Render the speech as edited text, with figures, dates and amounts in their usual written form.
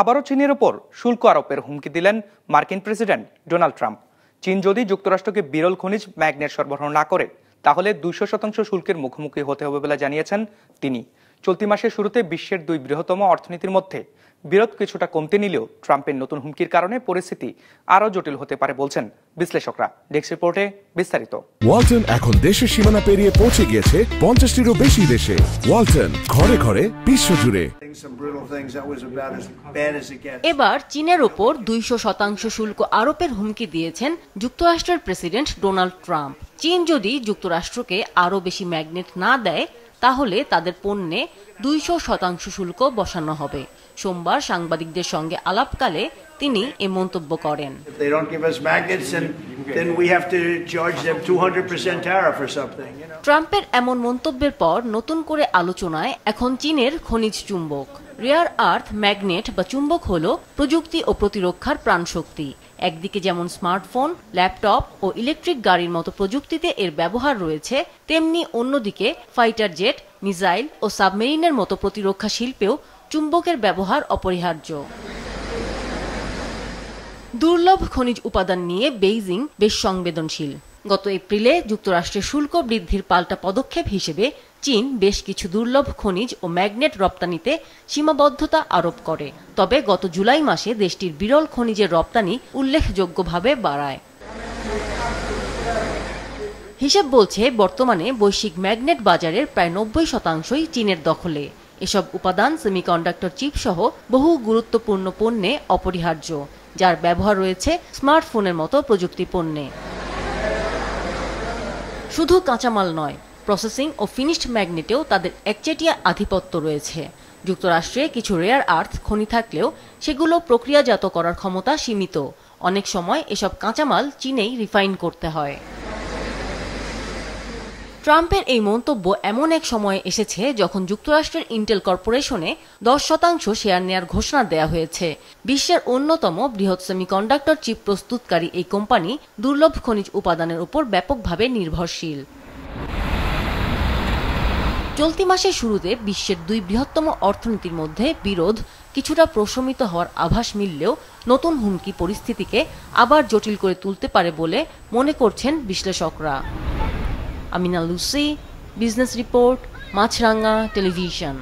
আবারও চীনের ওপর শুল্ক আরোপের হুমকি দিলেন মার্কিন প্রেসিডেন্ট ডোনাল্ড ট্রাম্প। চীন যদি যুক্তরাষ্ট্রকে বিরল খনিজ ম্যাগনেট সরবরাহ না করে তাহলে 200% শুল্কের মুখোমুখি হতে হবে বলে জানিয়েছেন তিনি। চলতি মাসের শুরুতে বিশ্বের দুই বৃহত্তম অর্থনীতির মধ্যে বিরোধ কিছুটা কমতে নিলেও ট্রাম্পের নতুন হুমকির কারণে পরিস্থিতি আরও জটিল হতে পারে বলছেন বিশ্লেষকরা। ডেস্ক রিপোর্টে বিস্তারিত। ওয়ালটন এখন দেশের সীমানা পেরিয়ে পৌঁছে গিয়েছে 50টিরও বেশি দেশে। ওয়ালটন, ঘরে ঘরে বিশ্বজুড়ে। এবার চীনের ওপর 200% শুল্ক আরোপের হুমকি দিয়েছেন যুক্তরাষ্ট্রের প্রেসিডেন্ট ডোনাল্ড ট্রাম্প। চীন যদি যুক্তরাষ্ট্রকে আরও বেশি ম্যাগনেট না দেয় তাহলে তাদের পণ্যে 200% শুল্ক বসানো হবে। সোমবার সাংবাদিকদের সঙ্গে আলাপকালে তিনি এ মন্তব্য করেন। ট্রাম্পের এমন মন্তব্যের পর নতুন করে আলোচনায় এখন চীনের খনিজ চুম্বক। রেয়ার আর্থ ম্যাগনেট বা চুম্বক হল প্রযুক্তি ও প্রতিরক্ষার প্রাণশক্তি। একদিকে যেমন স্মার্টফোন, ল্যাপটপ ও ইলেকট্রিক গাড়ির মতো প্রযুক্তিতে এর ব্যবহার রয়েছে, তেমনি অন্যদিকে ফাইটার জেট, মিসাইল ও সাবমেরিনের মতো প্রতিরক্ষা শিল্পেও চুম্বকের ব্যবহার অপরিহার্য। দুর্লভ খনিজ উপাদান নিয়ে বেইজিং বেশ সংবেদনশীল। গত এপ্রিলে যুক্তরাষ্ট্রের শুল্ক বৃদ্ধির পাল্টা পদক্ষেপ হিসেবে চীন বেশ কিছু দুর্লভ খনিজ ও ম্যাগনেট রপ্তানিতে সীমাবদ্ধতা আরোপ করে। তবে গত জুলাই মাসে দেশটির বিরল খনিজের রপ্তানি উল্লেখযোগ্যভাবে বাড়ায়। হিসেব বলছে বর্তমানে বৈশ্বিক ম্যাগনেট বাজারের প্রায় 90%ই চীনের দখলে। এসব উপাদান সেমিকন্ডাক্টর চিপ সহ বহু গুরুত্বপূর্ণ পণ্যে অপরিহার্য, যার ব্যবহার রয়েছে স্মার্টফোনের মতো প্রযুক্তি পণ্যে। শুধু কাঁচামাল নয়, প্রসেসিং ও ফিনিশড ম্যাগনেটেও তাদের একচেটিয়া আধিপত্য রয়েছে। যুক্তরাষ্ট্রে কিছু রেয়ার আর্থ খনি থাকলেও সেগুলো প্রক্রিয়াজাত করার ক্ষমতা সীমিত। অনেক সময় এসব কাঁচামাল চীনেই রিফাইন করতে হয়। ট্রাম্পের এই মন্তব্য এমন এক সময়ে এসেছে যখন যুক্তরাষ্ট্রের ইন্টেল কর্পোরেশনে 10% শেয়ার নেয়ার ঘোষণা দেয়া হয়েছে। বিশ্বের অন্যতম বৃহৎ সেমিকন্ডাক্টর চিপ প্রস্তুতকারী এই কোম্পানি দুর্লভ খনিজ উপাদানের উপর ব্যাপকভাবে নির্ভরশীল। চলতি মাসের শুরুতে বিশ্বের দুই বৃহত্তম অর্থনীতির মধ্যে বিরোধ কিছুটা প্রশমিত হওয়ার আভাস মিললেও নতুন হুমকি পরিস্থিতিকে আবার জটিল করে তুলতে পারে বলে মনে করছেন বিশ্লেষকরা। আমিনা লুসি, বিজনেস রিপোর্ট, মাছরাঙা টেলিভিশন।